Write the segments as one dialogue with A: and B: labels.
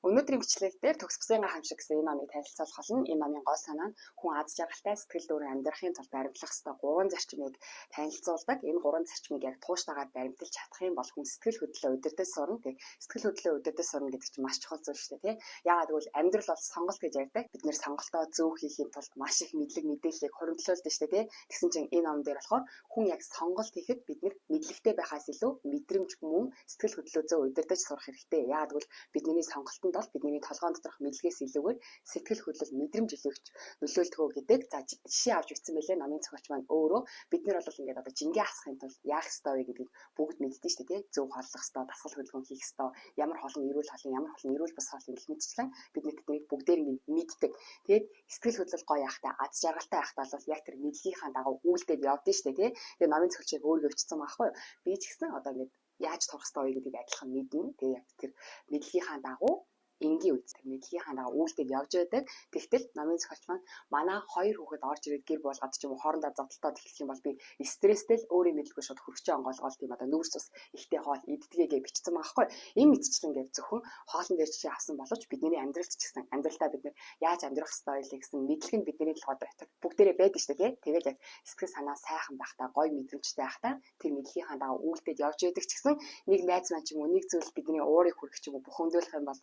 A: Өнөөдрийн бичлэг дээр төгсгсөн гайхамшиг гэсэн энэ номыг танилцуулах болно. Энэ номын гол санаа нь хүн аз жаргалтай сэтгэл дүүрэн амьдрахын тулд баримтлах ёстой 3 зарчмыг танилцуулдаг. Энэ 3 зарчмыг яг тууштайгаар баримталж чадах юм бол хүн сэтгэл хөдлөлөө удирдах сурна. Тэг сэтгэл хөдлөлөө удирдах сурна гэдэг чинь маш чухал зүйл шүү дээ, тий. Яагаад гэвэл амьдрал бол сонголт гэж ярьдаг. Бид нэр сонголтоо зөв хийхийн тулд маш их мэдлэг мэдээллийг хуримтлуулдаг шүү дээ, тий. Тэгсэн чинь энэ ном дээр болохоор хүн яг сонголт хийхэд бид нэр мэдлэгтэй байхаас илүү мэдрэмж мөн сэтгэл хөдлөлөө зөв удирдах сурах хэрэгтэй. Яагаад гэвэл бидний сонголтод бол бидний толгойн доторх мэдлэгээс илүүгээр сэтгэл хөдлөл мэдрэмж илүүгч нөлөөлтгөө гэдэг за жишээ авч үзсэн байлээ номын зохиолч маань өөрөө бид нар бол ингээд одоо жингээ хасахын тулд яах ёстой вэ гэдгийг бүгд мэддэг шүү дээ, зөв хооллох ёстой, дасгал хөдөлгөөн хийх ёстой, ямар хоолн эрүүл хоолн, ямар хоолн эрүүл бус хоолн гэх мэтчлэн бид тэднийг бүгдээр ингээд мэддэг. Тэгээд сэтгэл хөдлөл гоё яхтай аз жаргалтай байхтаа бол яг тэр мэдлэгийнхаа дагуу үйлдэл явдсан шүү дээ, тий. Тэгээд номын зохиолчийг өөрөө өчсөн байхгүй юу? Би ч гэсэн одоо ингээд яаж турах ёстой вэ гэдгийг адилхан мэднэ. Тэгээд яг тэр мэдлэгийнхаа дагуу энгийн үед тэр мэдлэгийнхаа дагуу үйлдэл явж байдаг. Тэгтэл номын зохиолч маань манай хоёр хүүхэд орж ирээд гэр болгоод ч юм уу хоорондоо зодтолтоод эхлэх юм бол би стресстэй л өөрийн мэдлгүй шууд хөргөчөө онгоолгоол тийм одоо нүүрс ус ихтэй хоол иддгээгээ бичсэн байхгүй. Энэ мэдчлэн гэж зөвхөн хоолн дээр жишээ авсан боловч бидний амьдралд ч гэсэн амьдралдаа бид нэр яаж амьдрах ёстой вэ гэсэн мэдлэг нь бидний толгойд байдаг. Бүгдээрээ байдаг шүү дээ. Тэгээд яг сэтгэл санаа сайхан байхтаа гоё мэдрэмжтэй байхтаа тэр мэдлэгийнхаа дагуу үйлдэл явж байдаг ч гэсэн нэг найз маань ч юм уу нэг зүйл бидний уурыг хүргэх ч юм уу бухимдуулах юм бол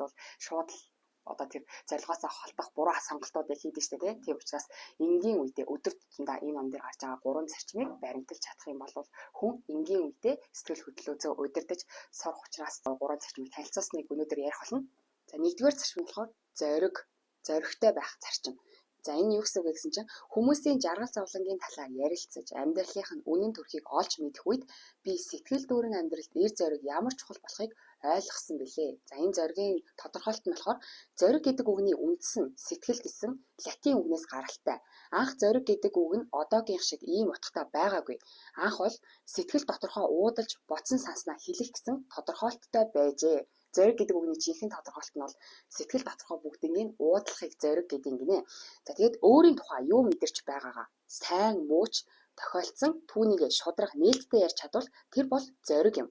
A: шууд одоо тэр зорилгоосоо холдох буруу сонголтуудыг хийдэг шүү дээ. Тийм учраас энгийн үедээ өдөр тутамдаа энэ ном дээр гарч байгаа 3 зарчмыг баримталж чадах юм бол хүн энгийн үедээ сэтгэл хөдлөлөө зөв удирдах сурах учраас 3 зарчмыг танилцуулсныг өнөөдөр ярих болно. За нэгдүгээр зарчим болохоор зоригтой байх зарчим. За энэ юу гэсэн үг вэ гэсэн чинь хүмүүсийн жаргал зовлонгийн талаар ярилцаж амьдралынх нь үнэн төрхийг олж мэдэх үед би сэтгэл дүүрэн амьдралд эр зориг ямар чухал болохыг ойлгосон билээ. За энэ зоригийн тодорхойлт нь болохоор зориг гэдэг үгний үндэс нь сэтгэл гэсэн латин үгнээс гаралтай. Анх зориг гэдэг үг нь одоогийн шиг ийм утгатай байгаагүй. Анх бол сэтгэл доторхоо уудалж бодсон санснаа хэлэх гэсэн тодорхойлттой байжээ. Зориг гэдэг үгний жинхэнэ тодорхойлт нь бол сэтгэл доторхоо бүгднийг уудлахыг зориг гэдэг юм гинэ. За тэгээд өөрийн тухай юу мэдэрч байгаагаа сайн мууч тохиолдсон түүнийг шудрах нээлттэй ярьж чадвал тэр бол зориг юм.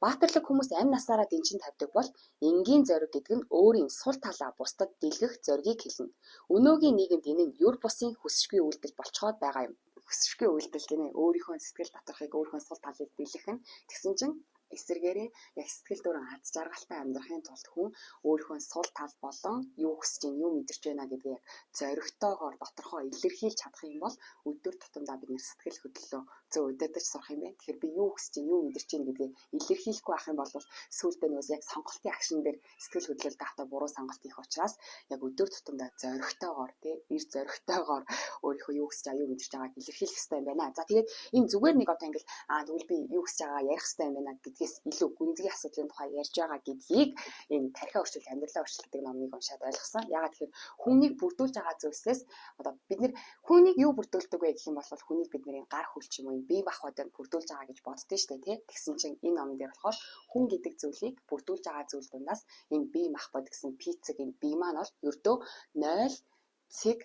A: Баатарлаг хүмүүс амь насаараа дэнчин тавьдаг бол энгийн зориг гэдэг нь өөрийн сул талаа бусдад дэлгэх зоригийг хэлнэ. Өнөөгийн нийгэмд энэ нь юр бусын хүсшгүй үйлдэл болцоод байгаа юм. Хүсшгүй үйлдэл гинэ өөрийнхөө сэтгэл доторхыг өөрийнхөө сул талыг дэлгэх нь тэгсэн чинь эсвэргээрээ яг сэтгэл дүүрэн аз жаргалтай амьдрахын тулд хүн өөрийнхөө сул тал болон юу хүсэж байна, юу мэдэрч байна гэдгийг яг зоригтойгоор доторхоо илэрхийлж чадах юм бол өдөр тутамдаа бид нэр сэтгэл хөдлөлөө зөв удирдах сурах юм байна. Тэгэхээр би юу хүсэж байна, юу мэдэрч байна гэдгийг илэрхийлэхгүй байх юм бол сүүлдээ нөөс яг сонголтын акшн дээр сэтгэл хөдлөл даахтай буруу сонголт хийх учраас яг өдөр тутамдаа зоригтойгоор эр зоригтойгоор өөрийнхөө юу хүсэж байгаа, юу мэдэрч байгааг илэрхийлэх хэрэгтэй юм байна. За тэгээд энэ зүгээр нэг одоо ингээл тэгвэл би юу хүсэж байгаа ярих хэрэгтэй юм байна гэдгээс илүү гүнзгий асуудлын тухай ярьж байгаа гэдгийг энэ тархиа өөрчлөлт амьдралаа өөрчлөлтөг номыг уншаад ойлгосон. Ягаад тэгэхээр хүнийг бүрдүүлж байгаа зүйлсээс одоо бид нэр хүнийг юу бүрдүүлдэг вэ гэх юм бол хүнийг бидний гар хөлч юм уу бие махбодыг бүрдүүлж байгаа гэж боддөө штэ тий. Тэгсэн чинь энэ номон дээр болохоор хүн гэдэг зүйлийг бүрдүүлж байгаа зүйл дундаас энэ бие махбод гэсэн пиццэг энэ бие маань бол ердөө 0 цэг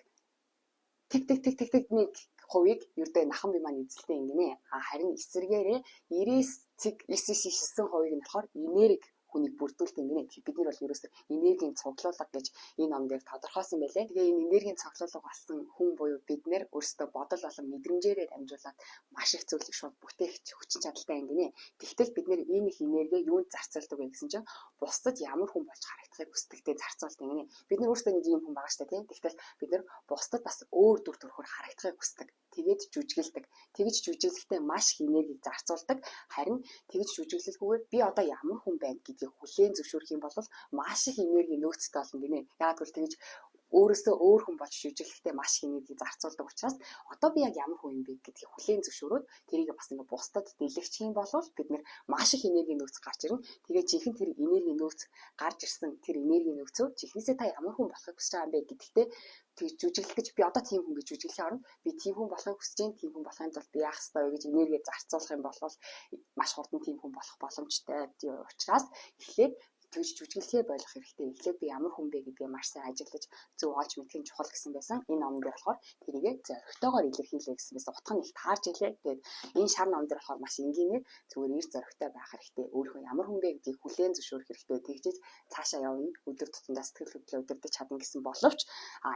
A: тэг нэг хувийг ердөө нахан бие маань эзэлдэг юм гинэ. Харин эсвэргээрээ 99.9% нь болохоор энерги хүнийг бүрдүүлдэг юм гинэ. Тэгэхээр бид нар бол ерөөсөө энергийн цуглуулга гэж энэ ном дээр тодорхойлсон байлээ. Тэгээ энэ энергийн цуглуулга болсон хүн буюу бид нэр өөрсдөө бодол болон мэдрэмжээрээ дамжуулаад маш их зүйлийг шууд бүтээх хүчин чадалтай юм гинэ. Тэгтэл бид нэр энэ их энергийг юунд зарцуулдаг вэ гэсэн чинь бусдад ямар хүн болж харагдахыг хүсдэгтэй зарцуулдаг юм гинэ. Бид нар өөрсдөө нэг юм хүн байгаа шүү дээ, тийм. Тэгтэл бид нар бусдад бас өөр дүр төрхөөр харагдахыг хүсдэг. Тэгээд жүжиглдэг. Тэгж жүжиглэхдээ маш их энергийг зарцуулдаг. Харин тэгж жүжиглэлгүйгээр би одоо ямар хүн байна гэдгийг хүлээн зөвшөөрөх юм бол маш их энерги нөөцтэй болно гинэ. Яг л тэгж өөрөөсөө өөр хүн болж жүжиглэхдээ маш их энерги зарцуулдаг учраас одоо би яг ямар хүн юм бэ гэдгийг хүлээн зөвшөөрөөд тэрийг бас ингээ бусдад дэлгэчих юм бол бид нэр маш их энерги нөөц гарч ирнэ. Тэгээд жинхэнэ тэр энерги нөөц гарч ирсэн тэр энерги нөөцөө чихнээсээ та ямар хүн болохыг хүсэж байгаа юм бэ гэдэгтээ тэгж жүжиглэх гэж би одоо тийм хүн гэж жүжиглэхийн оронд би тийм хүн болохыг хүсэж байна. Тийм хүн болохын тулд би яах ёстой вэ гэж энерги зарцуулах юм бол маш хурдан тийм хүн болох боломжтой. Тийм учраас эхлээд тэгж жүжиглэхээ болох хэрэгтэй. Эхлээд би ямар хүн бэ гэдгээ маш сайн ажиглаж зөв олж мэдхийн чухал гэсэн байсан. Энэ номон дээр болохоор тэрийгэ зоригтойгоор илэрхийлээ гэсэн байсан. Утга нь их таарж илээ. Тэгээд энэ шар номон дээр болохоор маш энгийнээр зүгээр ир зоригтой байх хэрэгтэй. Өөрийнхөө ямар хүн бэ гэдгийг хүлээн зөвшөөрөх хэрэгтэй. Тэгжиж цаашаа явна. Өдөр тутамдаа сэтгэл хөдлөлөө удирдах чадна гэсэн боловч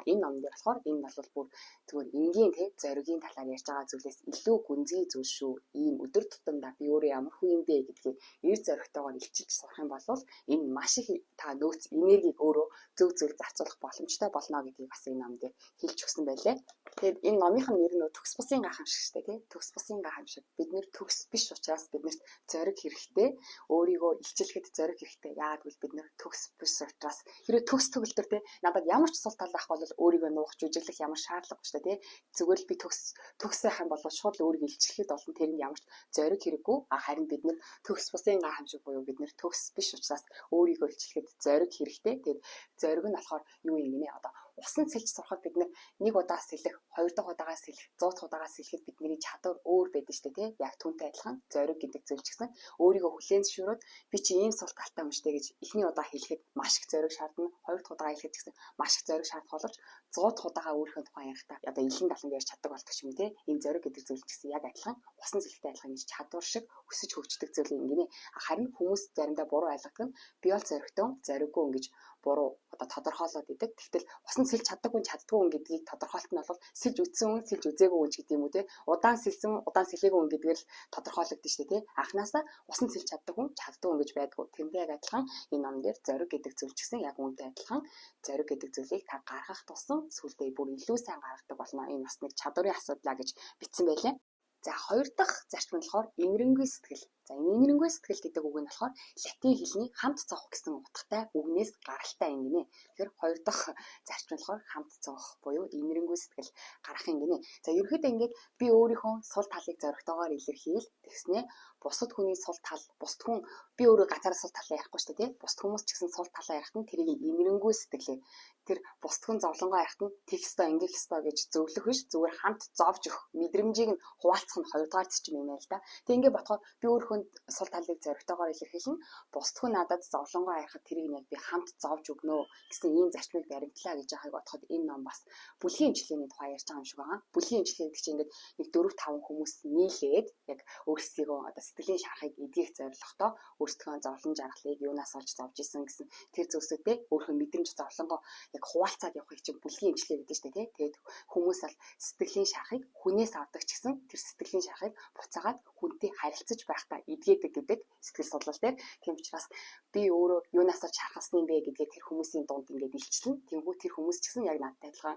A: энэ номон дээр болохоор энэ бол бүр зүгээр энгийн зоригийн талаар ярьж байгаа зүйлээс илүү гүнзгий зүйл шүү. Ийм өдөр тутамдаа би өөрөө ямар хүн юм бэ гэдгийг ир зоригтойгоор илчилж сурах юм бол энэ маш их та нөөц энергийг өөрөө зөв зүйл зарцуулах боломжтой болно гэдгийг бас энэ номд хэлж өгсөн байлээ. Тэгээд энэ номынх нь нэр нь төгс бусын гайхамшигтэй тий. Төгс бусын гайхамшиг. Бид нэр төгс биш учраас биднэрт зориг хэрэгтэй. Өөрийгөө илчлэхэд зориг хэрэгтэй. Яагаад гэвэл бид нэр төгс биш учраас хэрэв төгс төгөлдөр тий надад ямар ч сул тал байхгүй бол өөрийгөө нуух жүжиглэх ямар шаардлага биш тий. Зүгээр л би төгс байх юм бол шууд л өөрийгөө илчлэхэд болно. Тэр нь ямар ч зориг хэрэггүй. Харин бид нэр төгс бусын гайхамшиг буюу бид нэр төгс биш учраас өөрийгөө илчлэхэд зориг хэрэгтэй. Тэгээд зориг нь болохоор юу юм гинэ одоо усан сэлж сурахад бид нэг удаа сэлэх, хоёр дахь удаагаа сэлэх, 100 дахь удаагаа сэлэхэд бидний чадвар өөр байдаг шүү дээ, тий? Яг түүнтэй адилхан зориг гэдэг зүйл ч гэсэн өөрийгөө хүлээн зөвшөөрөөд би чи ийм сул талтай юм штэ гэж эхний удаа хэлэхэд маш их зориг шаардна, хоёр дахь удаагаа хэлэхэд гэсэн маш их зориг шаардах боловч 100 дахь удаагаа өөрийнхөө тухайн ярихдаа одоо илэн далан ярьж чаддаг болдог юм тий? Энэ зориг гэдэг зүйл ч гэсэн яг адилхан усан сэлэхтэй адилхан гэж чадвар шиг өсөж хөгждөг зүйл юм гинэ. Харин хүмүүс заримдаа буруу ойлгодог нь би бол зоригтой, зориггүй ингэж буруу одоо тодорхойлоод идэг. Тэгтэл усан сэлж чаддаггүй чаддгүй хүн гэдгийг тодорхойлт нь бол сэлж үтсэн хүн, сэлж үзээгүй хүн гэдэг юм уу те. Удаан сэлсэн, удаан сэлээгүй хүн гэдгээр л тодорхойлогдсон шүү дээ те. Анхнаасаа усан сэлж чаддаг хүн, чаддгүй хүн гэж байдгүй. Тэрнтэй яг адилхан энэ ном дээр зориг гэдэг зүйл ч гэсэн яг үүнтэй адилхан зориг гэдэг зүйлийг та гаргах тусам сүлдээ бүр илүү сайн гаргадаг болно. Энэ бас нэг чадварын асуудлаа гэж бичсэн байлээ. За хоёр дахь зарчим нь болохоор имрэнгүй сэтгэл. За имрэнгүй сэтгэл гэдэг үг нь болохоор латин хэлний хамт зовх гэсэн утгатай үгнээс гаралтай юм гинэ. Тэгэхээр хоёр дахь зарчим нь болохоор хамт зовх буюу имрэнгүй сэтгэл гарах юм гинэ. За ерөнхийдөө ингээд би өөрийнхөө сул талыг зоригтойгоор илэрхийл тэгснэ бусад хүний сул тал, бусад хүн би өөрөө ганцаараа сул талаа ярихгүй шүү дээ, тий? Бусад хүмүүс ч гэсэн сул талаа ярихт нь тэрийг имрэнгүй сэтгэлээ тэр бусад хүн зовлонгоо ярихт нь тех ёстой, ингэх ёстой гэж зөвлөх биш, зүгээр хамт зовж өгөх мэдрэмжийг нь хуваалцах нь хоёрдугаар зарчим юм байна л да. Тэг ингээд бодохоор би өөрийнхөө сул талыг зоригтойгоор илэрхийлнэ. Бусад хүн надад зовлонгоо ярихад тэрийг яг би хамт зовж өгнө гэсэн ийм зарчмыг баримтлаа гэж яхаг бодоход энэ ном бас бүлгийн имчилгээний тухай ярьж байгаа юм шиг байна. Бүлгийн имчилгээ гэдэг чинь ингээд нэг 4-5 хүмүүс нийлээд яг өөрсдийгөө одоо сэтгэлийн шарахыг эдгэх зорилготой өөрсдөө зовлон жаргалыг юунаас олж зовж исэн гэсэн тэр зүйлсүүдээ өөрийнхөө мэдрэмж зовлонгоо яг хуваалцаад явахыг чинь бүлгийн имчилгээ гэдэг чинь тий. Тэгээд хүмүүс ал сэтгэлийн шарахыг хүнээс авдаг ч гэсэн тэр сэтгэлийн шарахыг буцаагаад хүнтэй харилцаж байхдаа эдгээдэг гэдэг сэтгэл судлал дээр. Тийм учраас би өөрөө юунаас олж шархалсан юм бэ гэдгийг тэр хүмүүсийн дунд ингээд илчлэн. Тэнгүү тэр хүмүүс ч гэсэн яг надтай адилхан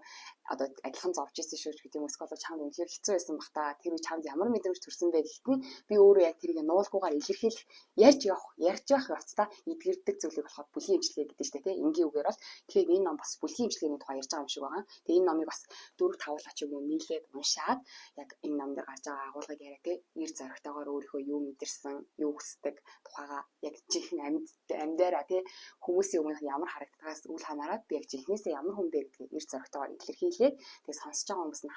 A: одоо адилхан зовж исэн шүү гэдэг юм эсвэл чамд үнэхээр хэцүү байсан бах та тэр үе чамд ямар мэдрэмж төрсөн бэ гэхэд нь би өөрөө яг тэрийг нуулгуугаар илэрхийлэх ярьж явах явцдаа эдгэрдэг зүйлийг болохоор бүлгийн имчилгээ гэдэг чинь тийм энгийн үгээр бол тэгэхээр энэ ном бас бүлгийн имчилгээний тухай ярьж байгаа юм шиг байгаа. Тэгээ энэ номыг бас 4-5 ч юм уу нийлээд уншаад яг энэ ном дээр гарч байгаа агуулгыг яриа тийм ир зоригтойгоор өөрийнхөө юу мэдэрсэн, юу хүсдэг тухайга яг жинхэнэ амьдаараа тийм хүмүүсийн өмнөх ямар харагддагаас үл хамааран би яг жинхнээсээ ямар хүн бэ гэдгийг ир зоригтойгоор илэрхийлээд тэгээ сонсож байгаа хүмүүс нь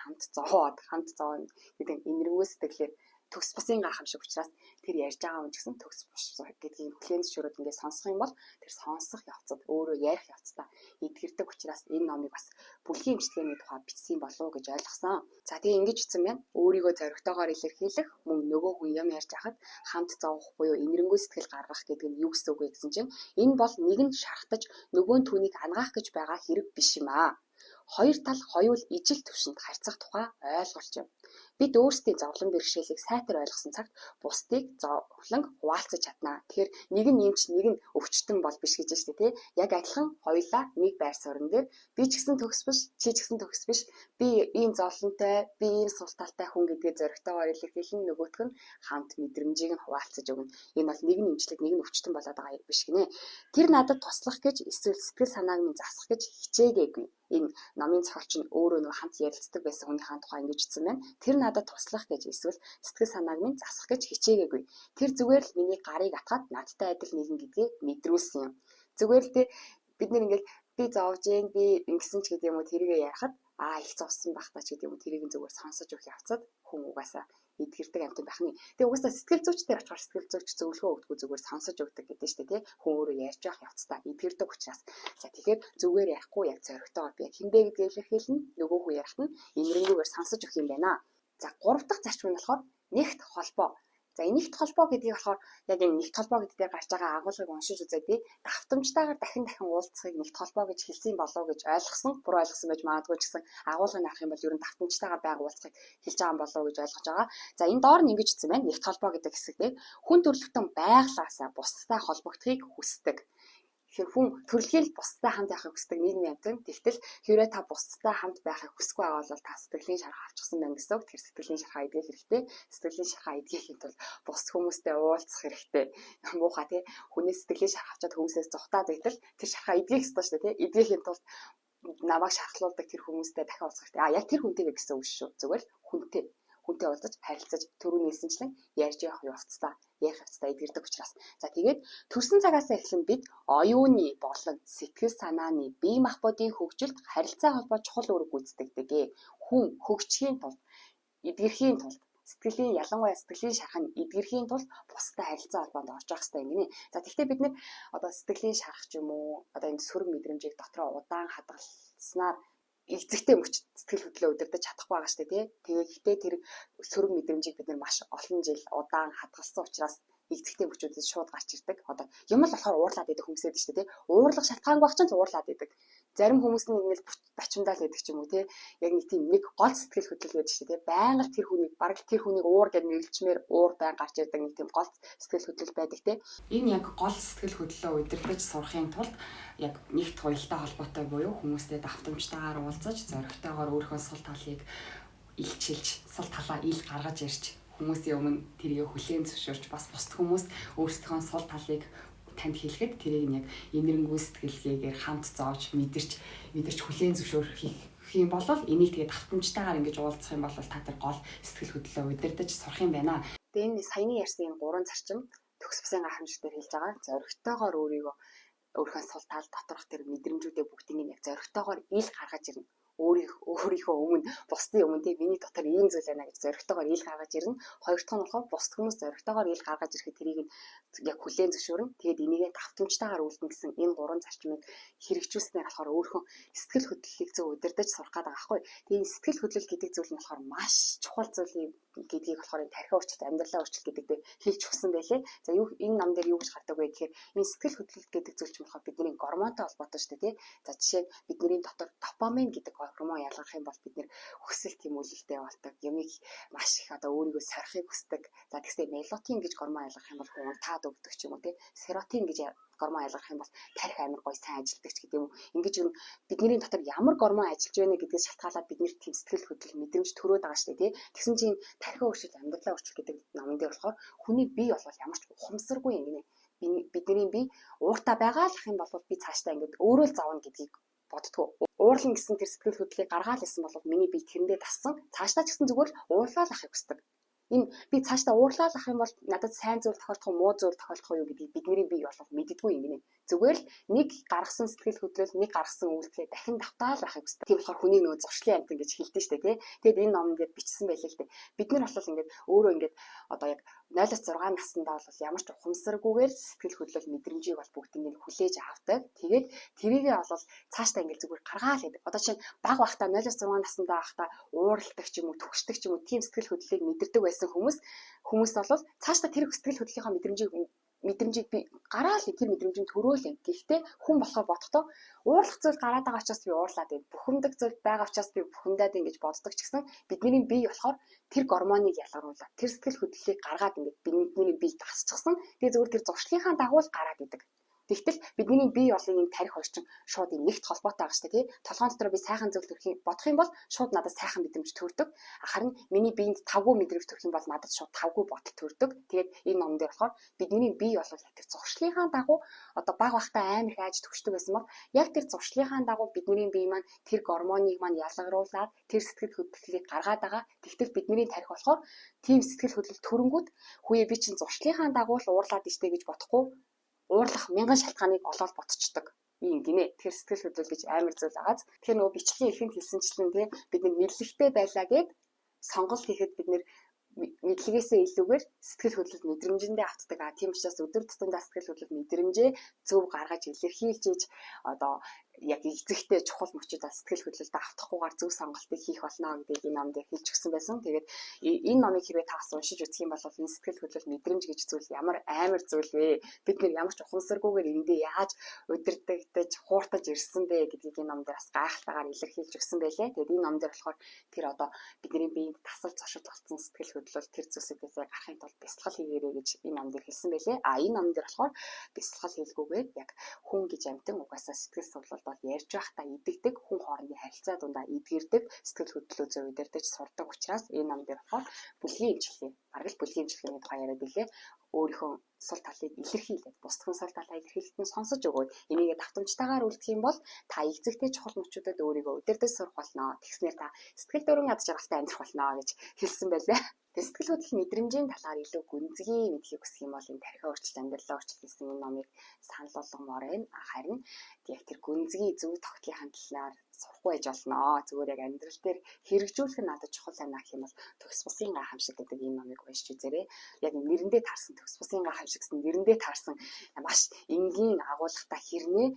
A: хамт зовно гэдэг имрэнгүй сэтгэлээр төгс бусын гайхамшиг учраас тэр ярьж байгаа хүн ч гэсэн төгс бус гэдгийг хүлээн зөвшөөрөөд ингээд сонсох юм бол тэр сонсох явцад өөрөө ярих явцдаа эдгэрдэг учраас энэ номыг бас бүлгийн имчилгээний тухай бичсэн болов уу гэж ойлгосон. За тэгээ ингэж утсан байна. Өөрийгөө зоригтойгоор илэрхийлэх мөн нөгөө хүн юм ярьж хахад хамт зовох буюу имрэнгүй сэтгэл гаргах гэдэг нь юу гэсэн үг вэ гэсэн чинь энэ бол нэг нь шархтаж нөгөө нь түүнийг ангаах гэж байгаа хэрэг биш юм аа. Хоёр тал хоёул ижил төвшөнд харьцах тухай ойлголч юм. Бид өөрсдийн зовлон бэрхшээлийг сайтар ойлгосон цагт бусдыг зовлон хуваалцаж чаднаа. Тэгэхээр нэг нь эмч, нэг нь өвчтөн бол биш гэж байна шүү дээ, тий? Яг адилхан хоёулаа нэг байр суурин дээр би ч гэсэн төгс биш, чи ч гэсэн төгс биш. Би ийм зовлонтой, би ийм сул талтай хүн гэдгээ зоригтойгоор илэрхийлэн нөгөөх нь хамт мэдрэмжийг нь хуваалцаж өгнө. Энэ бол нэг нь эмчлэг, нэг нь өвчтөн болоод байгаа юм биш гинэ. Тэр надад туслах гэж эсвэл сэтгэл санааг минь засах гэж хичээгээгүй. Энэ номын зохиолч нь өөрөө нэг хамт ярилцдаг байсан хүнийхээ тухай ингэж хэлсэн байна. Тэр надад туслах гэж эсвэл сэтгэл санааг минь засах гэж хичээгээгүй. Тэр зүгээр л миний гарыг атгаад надтай адил нэгэн гэдгийг мэдрүүлсэн юм. Зүгээр л бид нэг ингэж би зовж гин би ингэсэн ч гэдэг юм уу тэрийгэ ярихад их зовсон багтаа ч гэдэг юм тэрийг зүгээр сонсож өгөх явцад хүн угаасаа эдгэрдэг амт байхны. Тэгээ угаасаа сэтгэл зүйчдэр очихоор сэтгэл зүйч зөвлөгөө өгдөггүй зүгээр сонсож өгдөг гэдэг шүү дээ тий. Хүн өөрөө ярьж явах явцдаа эдгэрдэг учраас. За тэгэхээр зүгээр ярихгүй яг зоригтойгоор би яг хинбэ гэдгийг илэрхийлнэ. Нөгөө хүн ярихт нь инэрэнгүйгээр сонсож өгөх юм байна. За 3 дахь зарчим нь болохоор нэгт холбоо. За нэгт холбоо гэдгийг болохоор яг энэ нэгт холбоо гэдэг дээр гарч байгаа агуулгыг уншиж үзээд би давтамжтайгаар дахин уулзахыг нэгт холбоо гэж хэлсэн болов уу гэж ойлгосон. Буруу ойлгосон байж магадгүй ч гэсэн агуулгыг харах юм бол ер нь давтамжтайгаар байгаа уулзахыг хэлж байгаа юм болов уу гэж ойлгож байгаа. За энэ доор нь ингэж хэлсэн байна. Нэгт холбоо гэдэг хэсэгтээ хүн төрөлхтөн байглаасаа бусдтай холбогдохыг хүсдэг. Тэгэхээр хүн төрөлхийл бусдтай хамт байхыг хүсдэг нийгмийн амьтан. Тэгтэл хэрвээ та бусдтай хамт байхыг хүсэхгүй байгаа бол та сэтгэлийн шарх авчихсан байна гэсэн үг. Тэр сэтгэлийн шархаа эдгэх хэрэгтэй. Сэтгэлийн шархаа эдгэхийн тулд бус хүмүүстэй уулзах хэрэгтэй. Муухай тий хүнээс сэтгэлийн шарх авчаад хүмүүсээс зугатаад байтал тэр шархаа эдгэх ёстой шүү дээ тий. Эдгэхийн тулд намайг шархлуулдаг тэр хүмүүстэй дахин уулзах хэрэгтэй. Яг тэр хүнтэйгээ гэсэн үг шүү. Зүгээр хүнтэй уулзаж харилцаж түрүү нээсэнчлэн ярьж явах явцдаа ярих явцдаа эдгэрдэг учраас. За тэгээд төрсэн цагаас эхлэн бид оюуны болон сэтгэл санааны бие махбодын хөгжилд харилцаа холбоо чухал үүрэг гүйцэтгэдэг. Хүн хөгжихийн тулд эдгэрхийн тулд сэтгэлийн ялангуяа сэтгэлийн шарх нь эдгэрхийн тулд бусдад харилцаа холбоонд орж явах хэрэгтэй юм гинэ. За тэгэхээр бид нэр одоо сэтгэлийн шарх ч юм уу одоо энэ сөрөг мэдрэмжийг дотроо удаан хадгалснаар эцэгтэй мөч сэтгэл хөдлөлөө удирдах чадахгүй байгаа шүү дээ тий. Тэгээд тэр сөрөг мэдрэмжийг бид нар маш олон жил удаан хадгалсан учраас эцэгтэй мөчүүдэд шууд гарч ирдэг. Одоо юм л болохоор уурлаад идэх хүмүүс байдаг шүү дээ тий. Уурлах шалтгаангүй байх ч л уурлаад идэх. Зарим хүмүүс нь ингээл бачимдаа л байдаг ч юм уу тий. Яг нэг тийм нэг гол сэтгэл хөдлөл байдаг шүү дээ тий. Байнга тэр хүнийг бараг тэр хүнийг уур гэж нэрлжмээр уур байн гарч ирдэг нэг тийм гол сэтгэл хөдлөл байдаг тий. Энэ яг гол сэтгэл хөдлөлөө удирдах сурахын тулд яг нэгт туялтай холбоотой буюу хүмүүстэй давтамжтайгаар уулзаж зоригтойгоор өөрийнхөө сул талыг илчилж сул талаа ил гаргаж ирж хүмүүсийн өмнө тэрийг хүлээн зөвшөөрч бас бусд хүмүүс өөрсдийнхөө сул талыг танд хэлэхэд тэрийг нь яг инэрэнгүй сэтгэлгээгээр хамт зоож мэдэрч хүлээн зөвшөөрөх юм бол энийг тэгээ давтамжтайгаар ингэж уулзах юм бол та тэр гол сэтгэл хөдлөлөө удирдах сурах юм байна. Тэгээ энэ саяны ярьсан энэ 3 зарчим төгс бүсийн гайхамшигтэр хэлж байгаа зоригтойгоор өөрийнхөө сул тал доторх тэр мэдрэмжүүдээ бүгдийг яг зоригтойгоор ил гаргаж ирнэ. Өөрийнхөө өмнө бусдын өмнө тийм миний дотор ийм зүйл байна гэж зоригтойгоор ил гаргаж ирнэ. Хоёр дахь нь болохоор бусд хүмүүс зоригтойгоор ил гаргаж ирэхэд тэрийг яг хүлээн зөвшөөрнө. Тэгээд энийгээ давтамжтайгаар үлдэнэ гэсэн энэ 3 зарчмыг хэрэгжүүлснээр болохоор өөрийнхөө сэтгэл хөдлөлийг зөв удирдах сурах гэдэг байгаа байхгүй. Тэгээд сэтгэл хөдлөл гэдэг зүйл нь болохоор маш чухал зүйл гэдгийг болохоор энэ тархиа өөрчлөлт, амьдралаа өөрчлөлт гэдэг хэлж өгсөн байлээ. За энэ нам дээр юу гэж гардаг вэ гэхээр энэ сэтгэл хөдлөлт гэдэг зүйл чинь болохоор бидний гормонтой холбоотой шүү дээ, тий. За жишээ нь бидний дотор допамин гэдэг гормон ялгарх юм бол бид нэр хүсэл тэмүүлэлтэй болдог. Ямиг маш их одоо өөрийгөө сорихыг хүсдэг. За тэгсээ мелатонин гэж гормон ялгарх юм бол хүн унтаад өгдөг ч юм уу, тий. Серотонин гэж гормон ялгарх юм бол тарих амар гоё сайн ажилдаг ч гэдэг юм уу. Ингэж юу бидний дотор ямар гормон ажиллаж байна гэдгээс шалтгаалаад бидний тийм сэтгэл хөдлөл мэдрэмж төрөөд байгаа шүү дээ, тий. Тэгсэн чинь тархиа өөрчлөлт, амьдралаа өөрчлөлт гэдэг номон дээр болохоор хүний бие бол ямар ч ухамсаргүй юм гинэ. Бидний бие ууртаа байгаа л ах юм бол би цаашдаа ингэж өөрөө л завна гэдгийг боддгоо. Уурлан гэсэн тэр сэтгэл хөдлөлийг гаргаал гэсэн бол миний бие тэрэндээ тассан. Цаашдаа ч гэсэн зүгээр уурлал ахыг хүсдэг. Энэ би цаашдаа уурлал ах юм бол надад сайн зүйл тохиолдох уу, муу зүйл тохиолдох уу гэдгийг бидний бие бол мэддэггүй юм гинэ. Зүгээр л нэг гаргасан сэтгэл хөдлөл, нэг гаргасан үйлдэлээ дахин давтаал байхыг хүсдэг. Тийм болохоор хүний нөгөө зуршлын амт ингэж хэлдэг шүү дээ, тий. Тэгэд энэ номон дээр бичсэн байлээ л дээ. Бид нар бол ингэж өөрөө ингэж одоо яг 0-6 наснда бол ямар ч ухамсаргүйгээр сэтгэл хөдлөл мэдрэмжийг бол бүгдийг нь хүлээж авдаг. Тэгээд тэрийгээ бол цаашдаа ингэж зүгээр гаргаал гэдэг. Одоо чинь баг байхдаа 0-6 наснда байхдаа ууралдаг ч юм уу, түгшдэг ч юм уу тийм сэтгэл хөдлөлийг мэдэрдэг байсан хүмүүс бол цаашдаа тэр сэтгэл хөдлөлийнхаа мэдрэмжийг би гараал тэр мэдрэмжийн төрөөл юм. Гэхдээ хүн болохоор бодохдоо уурлах зүйл гараад байгаа учраас би уурлаад байна. Бухимдах зүйл байгаа учраас би бухимдаад байна гэж боддог ч гэсэн бидний бие болохоор тэр гормоныг ялгаруулаад тэр сэтгэл хөдлөлийг гаргаад ингээд бидний бие тасчихсан. Тэгээ зөвхөн тэр зуршлынхаа дагуу л гараад идэг. Тэгтэл бидний бие болын энэ тарих орчин шууд нэгт холбоотой байгаа шүү дээ, тий. Толгойн дотор би сайхан зүйл төрөх бодох юм бол шууд надад сайхан мэдрэмж төрдөг. Харин миний биед тавгүй мэдрэмж төрөх юм бол надад шууд тавгүй бодол төрдөг. Тэгээд энэ номон дээр болохоор бидний бие бол яг тэр зуршлынхаа дагуу одоо баг бахта амар их айж төгсдөг байсан бол яг тэр зуршлынхаа дагуу бидний бие маань тэр гормоныг маань ялгаруулад тэр сэтгэл хөдлөлийг гаргаад байгаа. Тэгтэл бидний тарих болохоор тийм сэтгэл хөдлөл төрөнгүүд хүүе би чинь зуршлынхаа дагуу л уурлаад иштэй гэж бодохгүй уурлах мянган шалтгааныг олоод ботцдог. ийм гинэ. Тэр сэтгэл хөдлөл гэж амар зүйл агааз. Тэгэхээр нөгөө бичлэгийн ихэнд хэлсэнчлэн тий бид нар мэдлэгтэй байлаа гэд сонголт хийхэд бид нэр мэдлэгээсээ илүүгээр сэтгэл хөдлөл мэдрэмжэндээ автдаг. Тийм учраас өдөр тутамдаа сэтгэл хөдлөл мэдрэмжээ зөв гаргаж илэрхийлж одоо яг эзэгтэй чухал мөчөд сэтгэл хөдлөлтөд автахгүйгээр зөв сонголтыг хийх болно гэдгийг энэ номд хэлж өгсөн байсан. Тэгээд энэ номыг хэрвээ та бас уншиж үзэх юм бол энэ сэтгэл хөдлөл мэдрэмж гэж зүйл ямар амар зүйл вэ? Бид нэр ямар ч ухамсаргүйгээр эндээ яаж удирдагдаж, хууртаж ирсэн бэ гэдгийг энэ ном дээр бас гайхалтайгаар илэрхийлж өгсөн байлээ. Тэгээд энэ ном дээр болохоор тэр одоо бидний биеинд тасал зошид болсон сэтгэл хөдлөл тэр зүйлсээс гарахын тулд бясалгал хийгээрэй гэж энэ ном дээр хэлсэн байлээ. Энэ ном дээр болохоор бясалгал хийлгүүгээд яг хүн гэж амтан угаасаа сэтгэл судлал бол ярьж байхдаа идэгдэг, хүн хоорондын харилцаа дундаа эдгэрдэг, сэтгэл хөдлөлөө зөв удирдах сурдаг учраас энэ ном дээр болохоор бүлгийн эмчилгээ, бараг л бүлгийн эмчилгээний тухай яриад билээ. Өөрийнхөө сул талыг илэрхийлээд, бусдын сул талаа илэрхийлэлт нь сонсож өгөөд энийгээ давтамжтайгаар үлдэх юм бол та эзэгтэй чухал мөчүүдэд өөрийгөө удирдах сурах болно. Тэгснээр та сэтгэл дөрвөн аз жаргалтай амьдрах болно гэж хэлсэн байлаа. Сэтгэл хөдлөл мэдрэмжийн талаар илүү гүнзгий мэдхийг хүсэх юм бол энэ тархиа өөрчлөлт, амьдралаа өөрчлөлт гэсэн энэ номыг санал болгомоор байна. Харин яг тэр гүнзгий зөв тогтлын талаар сурахгүй байж болно. Зүгээр яг амьдрал дээр хэрэгжүүлэх нь надад чухал байна гэх юм бол Төгс бусын гайхамшиг гэдэг энэ номыг уншиж үзээрэй. Яг нэрэндээ таарсан Төгс бусын гайхамшиг гэсэн нэрэндээ таарсан маш энгийн агуулгатай хэрнээ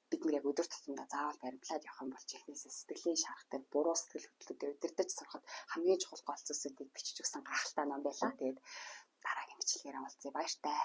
A: бид нар яг өдөр тутамдаа заавал баримтлаад явах юм бол чихнээсээ сэтгэлийн шаргатай буруу сэтгэл хөдлөлтөд удирдах сурахад хамгийн чухал гол зүйлсүүдийг бичиж өгсөн гайхалтай ном байлаа. Тэгээд дараагийн бичлэгээр уулзъя. Баяртай.